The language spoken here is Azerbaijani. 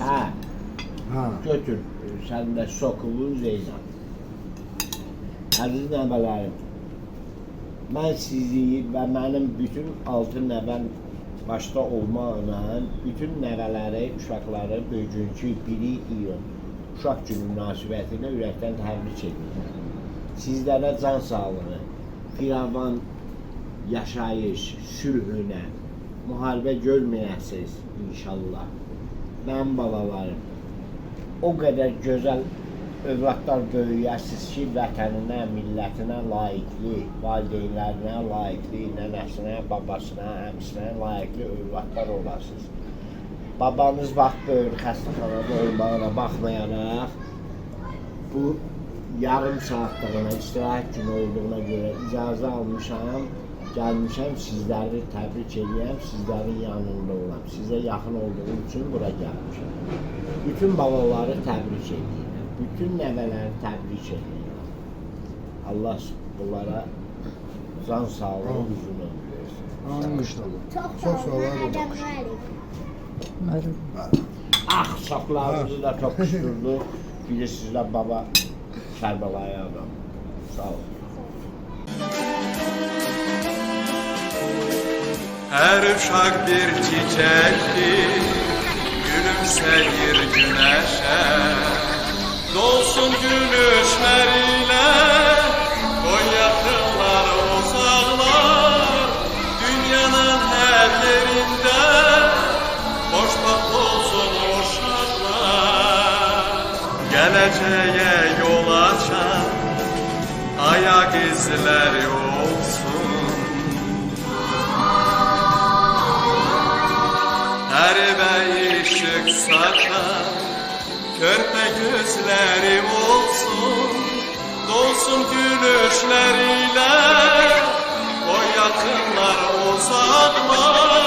Hə. Ha. Götür. Sən də sokulu Zeynəb. Əziz nəvələrim, mən sizi və mənim bütün 6 nəvəm başda olmaqla bütün nəvələri, uşaqları bugünkü 1 iyun uşaq günü münasibətilə ürəkdən təbrik edirəm. Sizlərə can sağlığı, firavan yaşayış, sülhünə, müharibə görməyəsiniz inşallah. Mənim balalarım, o qədər gözəl övladlar böyüyəsiniz ki, vətəninə, millətinə layiqli, valideynlərinə layiqli, nənəsinə, babasına, əmisinə layiqli övladlar olasınız. Babanız vaxt böyür xəstəxanada olmağına baxmayaraq, bu yarım saatlığına, istirahət günü olduğuna görə icazə almışam, gəlmişəm, sizləri təbrik edirəm, sizlərin yanında olam. Sizə yaxın olduğum üçün bura gəlmişəm. Bütün balaları təbrik edirəm, bütün nəvələri təbrik edirəm. Allah bunlara can sağlığı, uzun ömür versin. Çok sağ olun. Ah, uşaqlarımızı da çok kışkırdı. Bilirsiniz də baba Kərbalaya adam. Sağ olun. Her uşak bir çiçektir, gülümseyir güneşe. Dolsun gülüşleriyle, koy yakınlar uzaklar. Dünyanın her yerinde, hoşbakt olsun uşaklar. Geleceğe yol açan, ayak izleri olsun. Her ışık saçan körpe gözlerim olsun, dolsun gülüşleriyle o yakınlar uzaklar.